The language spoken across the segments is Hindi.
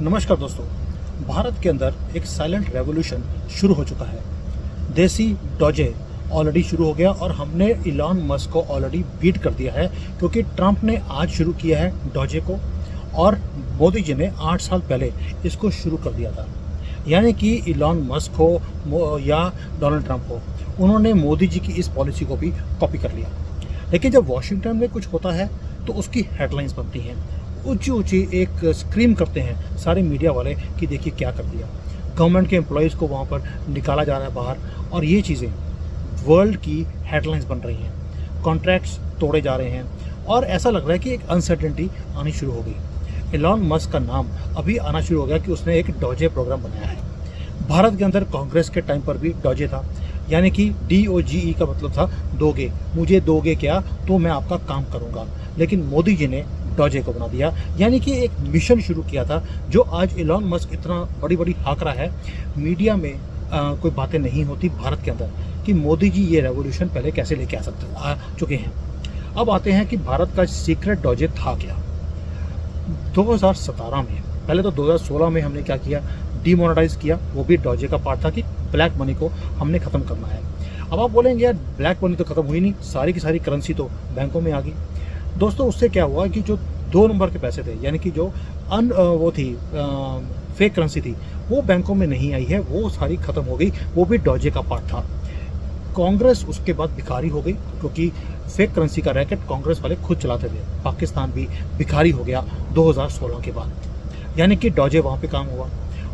नमस्कार दोस्तों। भारत के अंदर एक साइलेंट रेवोल्यूशन शुरू हो चुका है। देसी डॉजे ऑलरेडी शुरू हो गया और हमने इलॉन मस्क को ऑलरेडी बीट कर दिया है, क्योंकि ट्रंप ने आज शुरू किया है डॉजे को और मोदी जी ने 8 साल पहले इसको शुरू कर दिया था। यानी कि इलॉन मस्क हो या डोनाल्ड ट्रंप हो, उन्होंने मोदी जी की इस पॉलिसी को भी कॉपी कर लिया। लेकिन जब वॉशिंगटन में कुछ होता है तो उसकी हेडलाइंस बनती हैं, ऊंची ऊंची एक स्क्रीम करते हैं सारे मीडिया वाले कि देखिए क्या कर दिया। गवर्नमेंट के एम्प्लॉयज़ को वहाँ पर निकाला जा रहा है बाहर, और ये चीज़ें वर्ल्ड की हेडलाइंस बन रही हैं। कॉन्ट्रैक्ट्स तोड़े जा रहे हैं और ऐसा लग रहा है कि एक अनसर्टेनिटी आनी शुरू हो गई। एलॉन मस्क का नाम अभी आना शुरू हो गया कि उसने एक डॉजे प्रोग्राम बनाया है। भारत के अंदर कांग्रेस के टाइम पर भी डॉजे था, यानी कि DOGE का मतलब था दोगे, मुझे दोगे क्या तो मैं आपका काम करूँगा। लेकिन मोदी जी ने डॉजे को बना दिया, यानी कि एक मिशन शुरू किया था जो आज एलॉन मस्क इतना बड़ी बड़ी हाक रहा है। मीडिया में कोई बातें नहीं होती भारत के अंदर कि मोदी जी ये रेवोल्यूशन पहले कैसे लेके आ चुके हैं। अब आते हैं कि भारत का सीक्रेट डॉजे था क्या। 2017 में, पहले तो 2016 में हमने क्या किया, डीमोनेटाइज किया, वो भी डॉजे का पार्ट था कि ब्लैक मनी को हमने ख़त्म करना है। अब आप बोलेंगे यार ब्लैक मनी तो ख़त्म हुई नहीं, सारी की सारी करेंसी तो बैंकों में आ गई। दोस्तों उससे क्या हुआ कि जो 2 नंबर के पैसे थे, यानी कि जो फेक करेंसी थी, वो बैंकों में नहीं आई है, वो सारी ख़त्म हो गई। वो भी डॉजे का पार्ट था। कांग्रेस उसके बाद भिखारी हो गई, क्योंकि फेक करेंसी का रैकेट कांग्रेस वाले खुद चलाते थे। पाकिस्तान भी भिखारी हो गया 2016 के बाद, यानी कि डॉजे वहाँ पे काम हुआ।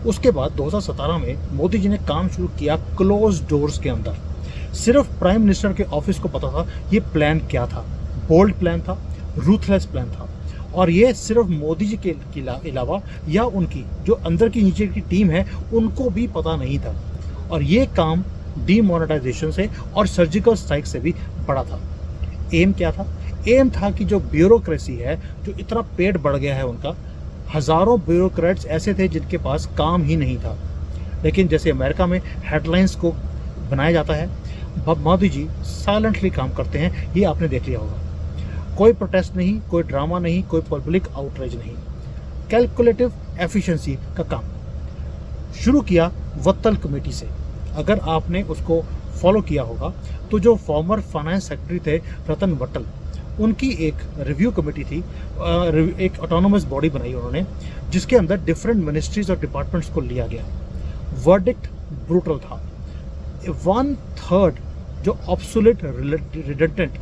उसके बाद 2017 में मोदी जी ने काम शुरू किया क्लोज डोर्स के अंदर। सिर्फ प्राइम मिनिस्टर के ऑफिस को पता था ये प्लान क्या था। बोल्ड प्लान था, रूथलेस प्लान था, और ये सिर्फ मोदी जी के अलावा या उनकी जो अंदर की नीचे की टीम है उनको भी पता नहीं था। और ये काम डीमोनेटाइजेशन से और सर्जिकल स्ट्राइक से भी बड़ा था। एम क्या था? एम था कि जो ब्यूरोक्रेसी है, जो इतना पेट बढ़ गया है उनका, हज़ारों ब्यूरोक्रेट्स ऐसे थे जिनके पास काम ही नहीं था। लेकिन जैसे अमेरिका में हेडलाइंस को बनाया जाता है, मोदी जी साइलेंटली काम करते हैं। ये आपने देख लिया होगा। कोई प्रोटेस्ट नहीं, कोई ड्रामा नहीं, कोई पब्लिक आउटरीच नहीं, कैलकुलेटिव एफिशिएंसी का काम शुरू किया वत्तल कमेटी से। अगर आपने उसको फॉलो किया होगा तो जो फॉर्मर फाइनेंस सेक्रेटरी थे रतन वत्तल, उनकी एक रिव्यू कमेटी थी, एक ऑटोनोमस बॉडी बनाई उन्होंने, जिसके अंदर डिफरेंट मिनिस्ट्रीज और डिपार्टमेंट्स को लिया गया। वर्डिक्ट ब्रूटल था। 1/3 जो ऑब्सोलेट रिडंडेंट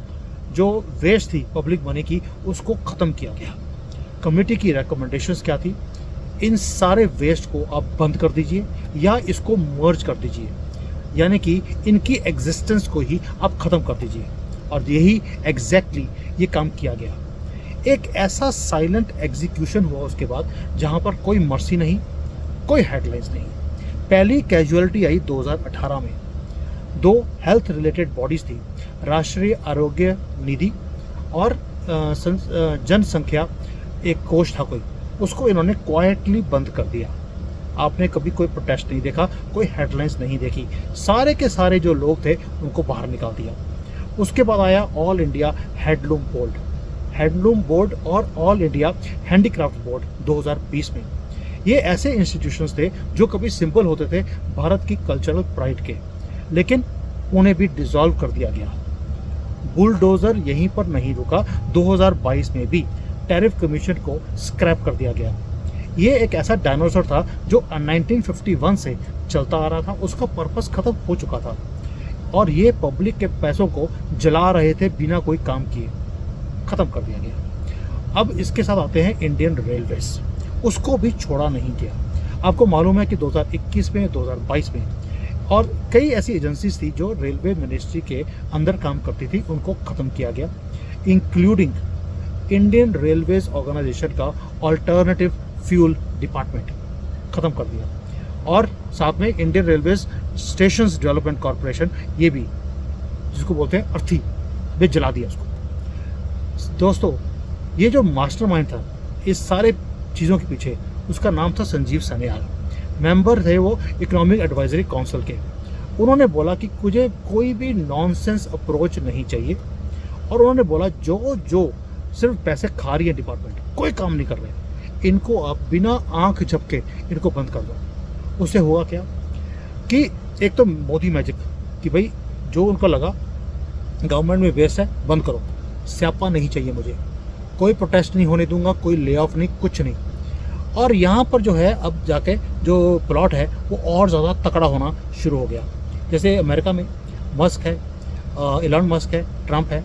जो वेस्ट थी पब्लिक मनी की, उसको ख़त्म किया गया। कमेटी की रिकमेंडेशंस क्या थी? इन सारे वेस्ट को आप बंद कर दीजिए या इसको मर्ज कर दीजिए, यानी कि इनकी एग्जिस्टेंस को ही आप ख़त्म कर दीजिए। और यही एग्जैक्टली ये काम किया गया। एक ऐसा साइलेंट एग्जीक्यूशन हुआ उसके बाद जहाँ पर कोई मर्सी नहीं, कोई हेडलाइंस नहीं। पहली कैजुअलिटी आई 2018 में। 2 हेल्थ रिलेटेड बॉडीज़ थी, राष्ट्रीय आरोग्य निधि और जनसंख्या एक कोष था कोई, उसको इन्होंने क्वाइटली बंद कर दिया। आपने कभी कोई प्रोटेस्ट नहीं देखा, कोई हेडलाइंस नहीं देखी, सारे के सारे जो लोग थे उनको बाहर निकाल दिया। उसके बाद आया ऑल इंडिया हैंडलूम बोर्ड और ऑल इंडिया हैंडीक्राफ्ट बोर्ड 2020 में। ये ऐसे इंस्टीट्यूशंस थे जो कभी सिंबल होते थे भारत की कल्चरल प्राइड के, लेकिन उन्हें भी डिसॉल्व कर दिया गया। बुलडोजर यहीं पर नहीं रुका, 2022 में भी टैरिफ कमीशन को स्क्रैप कर दिया गया। ये एक ऐसा डायनासोर था जो 1951 से चलता आ रहा था, उसका पर्पस खत्म हो चुका था और ये पब्लिक के पैसों को जला रहे थे बिना कोई काम किए, ख़त्म कर दिया गया। अब इसके साथ आते हैं इंडियन रेलवेज, उसको भी छोड़ा नहीं गया। आपको मालूम है कि 2021 में, 2022 में और कई ऐसी एजेंसीज थी जो रेलवे मिनिस्ट्री के अंदर काम करती थी, उनको ख़त्म किया गया, इंक्लूडिंग इंडियन रेलवेज ऑर्गेनाइजेशन का अल्टरनेटिव फ्यूल डिपार्टमेंट ख़त्म कर दिया, और साथ में Indian railways stations development corporation, ये भी जिसको बोलते हैं अर्थी, वे जला दिया उसको। दोस्तों ये जो मास्टरमाइंड था इस सारे चीज़ों के पीछे, उसका नाम था संजीव सान्याल। मेंबर थे वो इकोनॉमिक एडवाइजरी काउंसिल के। उन्होंने बोला कि मुझे कोई भी नॉनसेंस अप्रोच नहीं चाहिए, और उन्होंने बोला जो सिर्फ पैसे खा रही है डिपार्टमेंट, कोई काम नहीं कर रहे, इनको आप बिना आंख झपके इनको बंद कर दो। उससे हुआ क्या कि एक तो मोदी मैजिक कि भाई जो उनको लगा गवर्नमेंट में वेस्ट है बंद करो, स्यापा नहीं चाहिए मुझे, कोई प्रोटेस्ट नहीं होने दूंगा, कोई ले ऑफ नहीं, कुछ नहीं। और यहाँ पर जो है अब जाके जो प्लॉट है वो और ज़्यादा तकड़ा होना शुरू हो गया। जैसे अमेरिका में मस्क है, इलॉन मस्क है, ट्रंप है,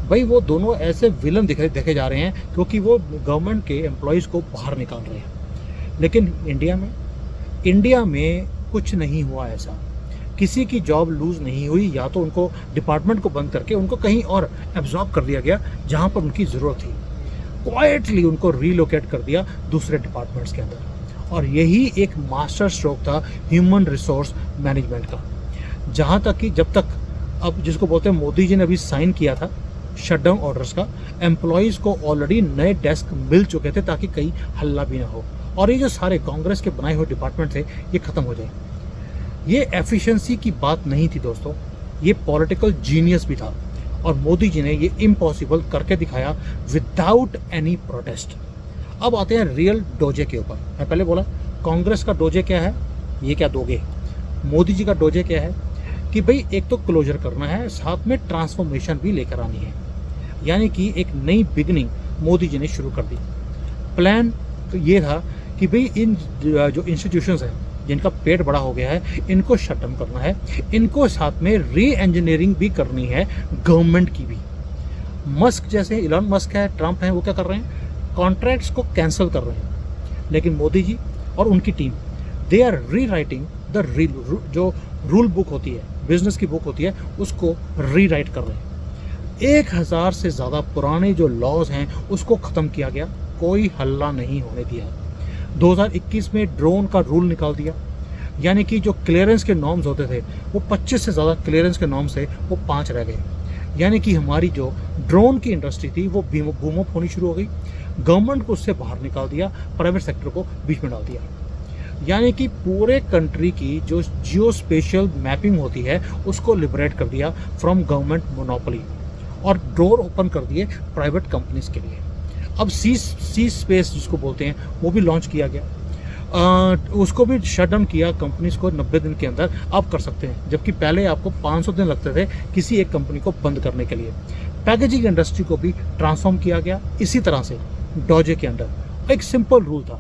भाई वो दोनों ऐसे विलन देखे जा रहे हैं क्योंकि वो गवर्नमेंट के एम्प्लॉयज़ को बाहर निकाल रहे हैं। लेकिन इंडिया में कुछ नहीं हुआ ऐसा, किसी की जॉब लूज़ नहीं हुई, या तो उनको डिपार्टमेंट को बंद करके उनको कहीं और एब्जॉर्ब कर दिया गया जहाँ पर उनकी ज़रूरत थी, क्वाइटली उनको रीलोकेट कर दिया दूसरे डिपार्टमेंट्स के अंदर। और यही एक मास्टर स्ट्रोक था ह्यूमन रिसोर्स मैनेजमेंट का। जहाँ तक कि जब तक अब जिसको बोलते हैं मोदी जी ने अभी साइन किया था शटडाउन ऑर्डर्स का, एम्प्लॉयज़ को ऑलरेडी नए डेस्क मिल चुके थे ताकि कहीं हल्ला भी ना हो, और ये जो सारे कांग्रेस के बनाए हुए डिपार्टमेंट थे ये ख़त्म हो जाए। ये एफिशिएंसी की बात नहीं थी दोस्तों, ये पॉलिटिकल जीनियस भी था, और मोदी जी ने ये इम्पॉसिबल करके दिखाया विदाउट एनी प्रोटेस्ट। अब आते हैं रियल डोजे के ऊपर। मैं पहले बोला कांग्रेस का डोजे क्या है, ये क्या दोगे। मोदी जी का डोजे क्या है कि भाई एक तो क्लोजर करना है, साथ में ट्रांसफॉर्मेशन भी लेकर आनी है, यानी कि एक नई बिगनिंग मोदी जी ने शुरू कर दी। प्लान तो ये था कि भाई इन जो इंस्टीट्यूशंस हैं जिनका पेट बड़ा हो गया है इनको शट डाउन करना है, इनको साथ में री इंजीनियरिंग भी करनी है गवर्नमेंट की भी। मस्क जैसे इलॉन मस्क है, ट्रंप है, वो क्या कर रहे हैं, कॉन्ट्रैक्ट्स को कैंसिल कर रहे हैं। लेकिन मोदी जी और उनकी टीम दे आर री राइटिंग द जो रूल बुक होती है, बिजनेस की बुक होती है, उसको री राइट कर रहे हैं। 1000 से ज़्यादा पुराने जो लॉज हैं उसको ख़त्म किया गया, कोई हल्ला नहीं होने दिया। 2021 में ड्रोन का रूल निकाल दिया, यानी कि जो क्लियरेंस के नॉर्म्स होते थे वो 25 से ज़्यादा क्लियरेंस के नॉर्म्स थे, वो 5 रह गए। यानी कि हमारी जो ड्रोन की इंडस्ट्री थी वो बूम अप होनी शुरू हो गई। गवर्नमेंट को उससे बाहर निकाल दिया, प्राइवेट सेक्टर को बीच में डाल दिया। यानी कि पूरे कंट्री की जो जियो स्पेशल मैपिंग होती है उसको लिबरेट कर दिया फ्रॉम गवर्नमेंट मोनोपोली, और डोर ओपन कर दिए प्राइवेट कंपनीज के लिए। अब सी स्पेस जिसको बोलते हैं वो भी लॉन्च किया गया, उसको भी शट डाउन किया कंपनीज को 90 दिन के अंदर आप कर सकते हैं, जबकि पहले आपको 500 दिन लगते थे किसी एक कंपनी को बंद करने के लिए। पैकेजिंग इंडस्ट्री को भी ट्रांसफॉर्म किया गया इसी तरह से डोजे के अंडर। एक सिंपल रूल था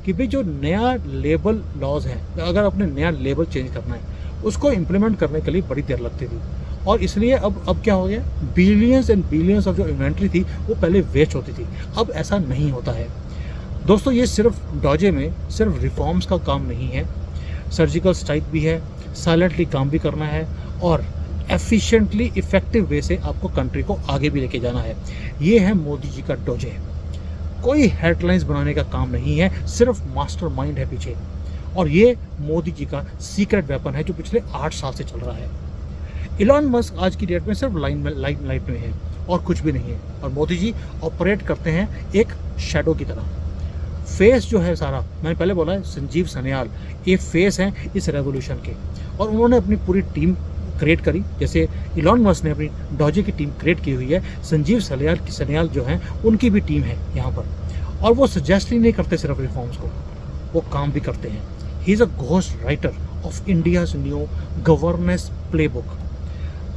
कि भाई जो नया लेबल लॉज है, अगर आपने नया लेबल चेंज करना है उसको इम्प्लीमेंट करने के लिए बड़ी देर लगती थी, और इसलिए अब क्या हो गया, बिलियंस एंड बिलियंस ऑफ जो इन्वेंट्री थी वो पहले वेस्ट होती थी, अब ऐसा नहीं होता है। दोस्तों ये सिर्फ डोजे में सिर्फ रिफॉर्म्स का काम नहीं है, सर्जिकल स्ट्राइक भी है, साइलेंटली काम भी करना है, और एफिशिएंटली इफेक्टिव वे से आपको कंट्री को आगे भी लेके जाना है। ये है मोदी जी का डोजे। कोई हेडलाइंस बनाने का काम नहीं है, सिर्फ मास्टरमाइंड है पीछे, और ये मोदी जी का सीक्रेट वेपन है जो पिछले 8 साल से चल रहा है। इलॉन मस्क आज की डेट में सिर्फ लाइट में है और कुछ भी नहीं है, और मोदी जी ऑपरेट करते हैं एक शैडो की तरह। फेस जो है सारा, मैंने पहले बोला है संजीव सन्याल, ये फेस हैं इस रेवोल्यूशन के, और उन्होंने अपनी पूरी टीम क्रिएट करी। जैसे इलॉन मस्क ने अपनी डोजे की टीम क्रिएट की हुई है, संजीव सन्याल जो हैं उनकी भी टीम है यहाँ पर, और वो सजेस्ट ही नहीं करते सिर्फ रिफॉर्म्स को, वो काम भी करते हैं। He is a ghost writer of India's new governance playbook.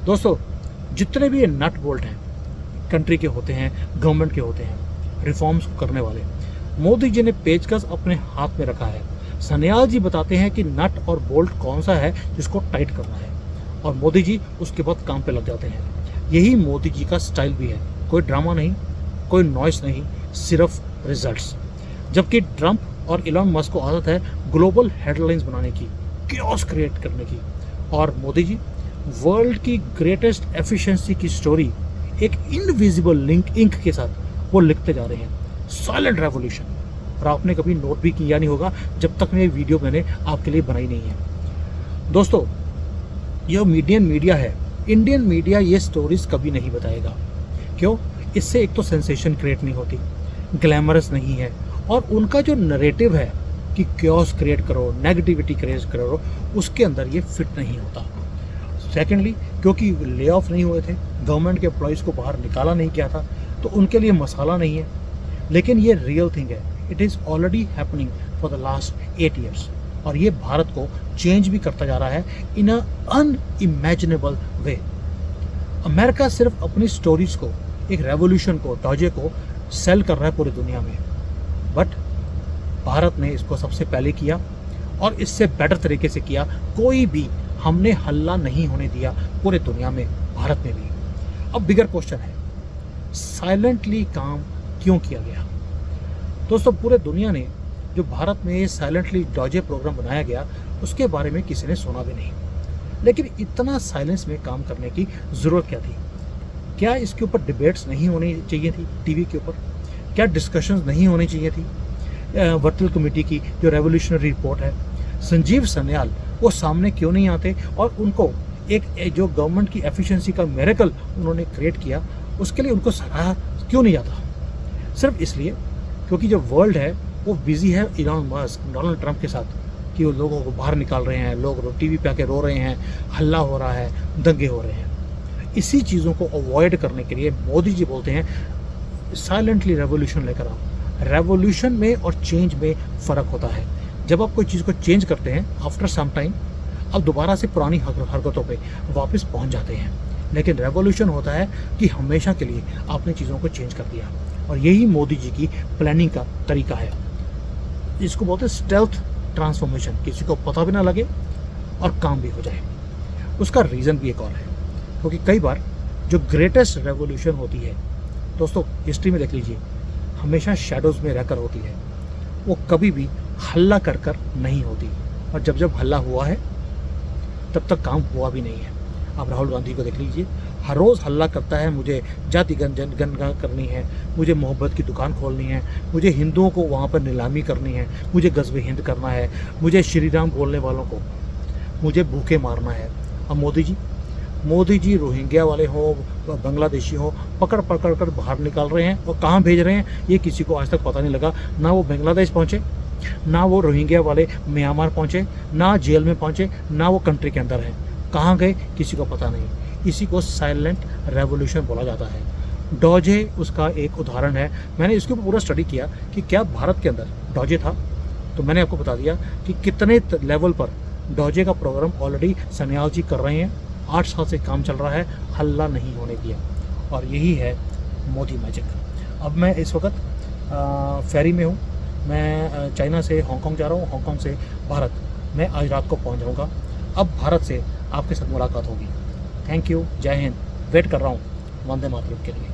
दोस्तों जितने भी ये नट बोल्ट हैं कंट्री के होते हैं, गवर्नमेंट के होते हैं, रिफॉर्म्स को करने वाले, मोदी जी ने पेचकस अपने हाथ में रखा है। सन्याल जी बताते हैं कि नट और बोल्ट कौन सा है जिसको टाइट करना है, और मोदी जी उसके बाद काम पे लग जाते हैं। यही मोदी जी का स्टाइल भी है, कोई ड्रामा नहीं, कोई नॉइस नहीं, सिर्फ रिजल्ट्स। जबकि ट्रंप और इलॉन मस्क को आदत है ग्लोबल हेडलाइंस बनाने की, क्योस क्रिएट करने की, और मोदी जी वर्ल्ड की ग्रेटेस्ट एफिशिएंसी की स्टोरी एक इनविजिबल इंक के साथ वो लिखते जा रहे हैं, साइलेंट रेवोल्यूशन। और आपने कभी नोट भी किया नहीं होगा जब तक ये वीडियो मैंने आपके लिए बनाई नहीं है। दोस्तों यह मीडिया है, इंडियन मीडिया ये स्टोरीज कभी नहीं बताएगा। क्यों? इससे एक तो सेंसेशन क्रिएट नहीं होती, ग्लैमरस नहीं है, और उनका जो नरेटिव है कि क्योस क्रिएट करो, नेगेटिविटी क्रिएट करो, उसके अंदर ये फिट नहीं होता। सेकेंडली क्योंकि ले ऑफ नहीं हुए थे, गवर्नमेंट के एम्प्लॉयज़ को बाहर निकाला नहीं गया था, तो उनके लिए मसाला नहीं है। लेकिन ये रियल थिंग है, it is already happening for the last 8 years. और ये भारत को चेंज भी करता जा रहा है इन अ अनइमेजिनेबल वे। अमेरिका सिर्फ अपनी स्टोरीज को, एक रेवोल्यूशन को, डॉजे को सेल कर रहा है पूरी दुनिया में, बट भारत ने इसको सबसे पहले किया और इससे बेटर तरीके से किया। कोई भी हमने हल्ला नहीं होने दिया पूरे दुनिया में, भारत में भी। अब बिगर क्वेश्चन है, साइलेंटली काम क्यों किया गया? दोस्तों, पूरे दुनिया ने जो भारत में ये साइलेंटली डॉजे प्रोग्राम बनाया गया उसके बारे में किसी ने सुना भी नहीं। लेकिन इतना साइलेंस में काम करने की ज़रूरत क्या थी? क्या इसके ऊपर डिबेट्स नहीं होनी चाहिए थी टीवी के ऊपर? क्या डिस्कशंस नहीं होनी चाहिए थी? वर्तल कमेटी की जो रेवोल्यूशनरी रिपोर्ट है, संजीव सन्याल वो सामने क्यों नहीं आते और उनको एक जो गवर्नमेंट की एफिशिएंसी का मिरेकल उन्होंने क्रिएट किया, उसके लिए उनको सराहा क्यों नहीं जाता? सिर्फ इसलिए क्योंकि जो वर्ल्ड है वो बिजी है इलॉन मस्क, डोनाल्ड ट्रंप के साथ, कि वो लोगों को बाहर निकाल रहे हैं, लोग टीवी पे आके रो रहे हैं, हल्ला हो रहा है, दंगे हो रहे हैं। इसी चीज़ों को अवॉइड करने के लिए मोदी जी बोलते हैं साइलेंटली रेवोल्यूशन लेकर आओ। रेवोल्यूशन में और चेंज में फ़र्क होता है। जब आप कोई चीज़ को चेंज करते हैं आफ्टर सम टाइम, अब दोबारा से पुरानी हरकतों पे वापस पहुंच जाते हैं। लेकिन रेवोल्यूशन होता है कि हमेशा के लिए आपने चीज़ों को चेंज कर दिया। और यही मोदी जी की प्लानिंग का तरीका है। इसको बोलते हैं स्टेल्थ ट्रांसफॉर्मेशन, किसी को पता भी ना लगे और काम भी हो जाए। उसका रीज़न भी एक और है, क्योंकि कई बार जो ग्रेटेस्ट रेवोल्यूशन होती है दोस्तों, हिस्ट्री में देख लीजिए, हमेशा शेडोज़ में रहकर होती है। वो कभी भी हल्ला कर कर नहीं होती, और जब जब हल्ला हुआ है तब तक काम हुआ भी नहीं है। आप राहुल गांधी को देख लीजिए, हर रोज़ हल्ला करता है, मुझे जाति जनगणना करनी है, मुझे मोहब्बत की दुकान खोलनी है, मुझे हिंदुओं को वहाँ पर नीलामी करनी है, मुझे गज़्व हिंद करना है, मुझे श्री राम बोलने वालों को मुझे भूखे मारना है। अब मोदी जी रोहिंग्या वाले हो, बांग्लादेशी हो, पकड़ पकड़ कर बाहर निकाल रहे हैं और कहाँ भेज रहे हैं ये किसी को आज तक पता नहीं लगा। ना वो बांग्लादेश पहुँचे, ना वो रोहिंग्या वाले म्यांमार पहुँचे, ना जेल में पहुँचे, ना वो कंट्री के अंदर हैं। कहाँ गए किसी को पता नहीं। इसी को साइलेंट रेवोल्यूशन बोला जाता है। डॉजे उसका एक उदाहरण है। मैंने इसके ऊपर पूरा स्टडी किया कि क्या भारत के अंदर डॉजे था, तो मैंने आपको बता दिया कि कितने लेवल पर डॉजे का प्रोग्राम ऑलरेडी सन्याल जी कर रहे हैं। 8 साल से काम चल रहा है, हल्ला नहीं होने दिया, और यही है मोदी मैजिक। अब मैं इस वक्त फेरी में हूँ, मैं चाइना से हांगकांग जा रहा हूँ, हांगकांग से भारत। मैं आज रात को पहुँच जाऊँगा। अब भारत से आपके साथ मुलाकात होगी। थैंक यू, जय हिंद। वेट कर रहा हूँ वंदे मातरम के लिए।